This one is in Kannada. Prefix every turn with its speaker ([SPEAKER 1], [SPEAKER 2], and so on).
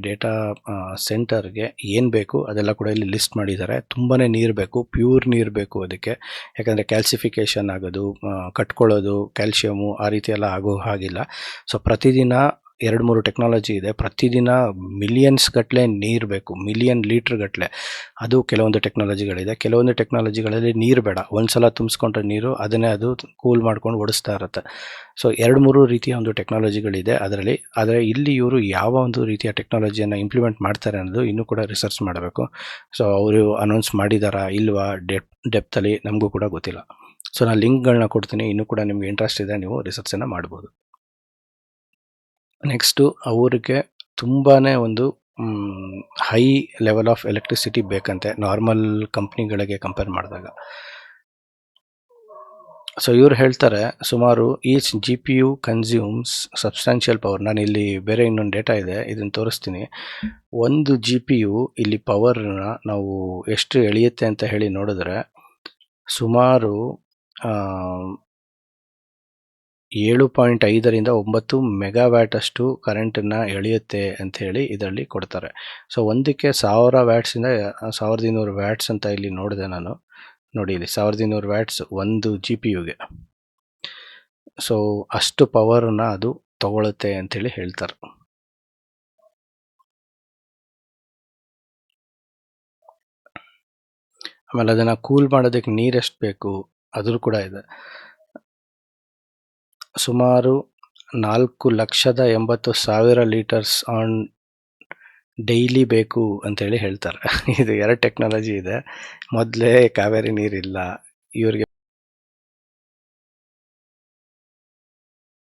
[SPEAKER 1] ಡೇಟಾ ಸೆಂಟರ್ಗೆ ಏನು ಬೇಕು ಅದೆಲ್ಲ ಕೂಡ ಇಲ್ಲಿ ಲಿಸ್ಟ್ ಮಾಡಿದ್ದಾರೆ. ತುಂಬಾ ನೀರು ಬೇಕು, ಪ್ಯೂರ್ ನೀರು ಬೇಕು ಅದಕ್ಕೆ. ಯಾಕಂದರೆ ಕ್ಯಾಲ್ಸಿಫಿಕೇಷನ್ ಆಗೋದು, ಕಟ್ಕೊಳ್ಳೋದು, ಕ್ಯಾಲ್ಶಿಯಮು ಆ ರೀತಿ ಎಲ್ಲ ಆಗೋ ಹಾಗಿಲ್ಲ. ಸೊ ಪ್ರತಿದಿನ 2-3 ಟೆಕ್ನಾಲಜಿ ಇದೆ. ಪ್ರತಿದಿನ ಮಿಲಿಯನ್ಸ್ ಗಟ್ಟಲೆ ನೀರು ಬೇಕು, ಮಿಲಿಯನ್ ಲೀಟ್ರ್ ಗಟ್ಟಲೆ. ಅದು ಕೆಲವೊಂದು ಟೆಕ್ನಾಲಜಿಗಳಿದೆ. ಕೆಲವೊಂದು ಟೆಕ್ನಾಲಜಿಗಳಲ್ಲಿ ನೀರು ಬೇಡ, ಒಂದು ಸಲ ತುಂಬಿಸ್ಕೊಂಡ್ರೆ ನೀರು ಅದನ್ನೇ ಅದು ಕೂಲ್ ಮಾಡ್ಕೊಂಡು ಓಡಿಸ್ತಾ ಇರುತ್ತೆ. ಸೊ 2-3 ರೀತಿಯ ಒಂದು ಟೆಕ್ನಾಲಜಿಗಳಿದೆ ಅದರಲ್ಲಿ. ಆದರೆ ಇಲ್ಲಿ ಇವರು ಯಾವ ಒಂದು ರೀತಿಯ ಟೆಕ್ನಾಲಜಿಯನ್ನು ಇಂಪ್ಲಿಮೆಂಟ್ ಮಾಡ್ತಾರೆ ಅನ್ನೋದು ಇನ್ನೂ ಕೂಡ ರಿಸರ್ಚ್ ಮಾಡಬೇಕು. ಸೊ ಅವರು ಅನೌನ್ಸ್ ಮಾಡಿದಾರಾ ಇಲ್ವಾ ಡೆಪ್ತಲ್ಲಿ ನಮಗೂ ಕೂಡ ಗೊತ್ತಿಲ್ಲ. ಸೊ ನಾನು ಲಿಂಕ್ಗಳನ್ನ ಕೊಡ್ತೀನಿ, ಇನ್ನೂ ಕೂಡ ನಿಮಗೆ ಇಂಟ್ರೆಸ್ಟ್ ಇದೆ ನೀವು ರಿಸರ್ಚನ್ನು ಮಾಡ್ಬೋದು. ನೆಕ್ಸ್ಟು ಅವ್ರಿಗೆ ತುಂಬಾ ಒಂದು ಹೈ ಲೆವೆಲ್ ಆಫ್ ಎಲೆಕ್ಟ್ರಿಸಿಟಿ ಬೇಕಂತೆ ನಾರ್ಮಲ್ ಕಂಪ್ನಿಗಳಿಗೆ ಕಂಪೇರ್ ಮಾಡಿದಾಗ. ಸೊ ಇವ್ರು ಹೇಳ್ತಾರೆ ಸುಮಾರು each G P U consumes substantial power. ನಾನು ಇಲ್ಲಿ ಬೇರೆ ಇನ್ನೊಂದು ಡೇಟಾ ಇದೆ, ಇದನ್ನು ತೋರಿಸ್ತೀನಿ. ಒಂದು ಜಿ ಪಿ ಯು ಇಲ್ಲಿ ಪವರ್ನ ನಾವು ಎಷ್ಟು ಎಳೆಯುತ್ತೆ ಅಂತ ಹೇಳಿ ನೋಡಿದ್ರೆ ಸುಮಾರು 7.5ರಿಂದ 9 ಮೆಗಾವ್ಯಾಟ್ ಅಷ್ಟು ಕರೆಂಟನ್ನು ಎಳೆಯುತ್ತೆ ಅಂತ ಹೇಳಿ ಇದರಲ್ಲಿ ಕೊಡ್ತಾರೆ. ಸೊ ಒಂದಕ್ಕೆ 1000 ವ್ಯಾಟ್ಸಿಂದ 1200 ವ್ಯಾಟ್ಸ್ ಅಂತ ಇಲ್ಲಿ ನೋಡಿದೆ ನಾನು. ನೋಡಿ ಇಲ್ಲಿ 1200 ವ್ಯಾಟ್ಸ್ ಒಂದು ಜಿ ಪಿ ಯುಗೆ. ಸೊ ಅಷ್ಟು ಪವರನ್ನು ಅದು ತಗೊಳುತ್ತೆ ಅಂಥೇಳಿ ಹೇಳ್ತಾರೆ. ಆಮೇಲೆ ಅದನ್ನು ಕೂಲ್ ಮಾಡೋದಕ್ಕೆ ನೀರು ಎಷ್ಟು ಬೇಕು ಅದ್ರ ಕೂಡ ಇದೆ. ಸುಮಾರು 4,80,000 ಲೀಟರ್ಸ್ ಆನ್ ಡೈಲಿ ಬೇಕು ಅಂತೇಳಿ ಹೇಳ್ತಾರೆ. ಇದು 2 ಟೆಕ್ನಾಲಜಿ ಇದೆ. ಮೊದಲೇ ಕಾವೇರಿ ನೀರಿಲ್ಲ, ಇವ್ರಿಗೆ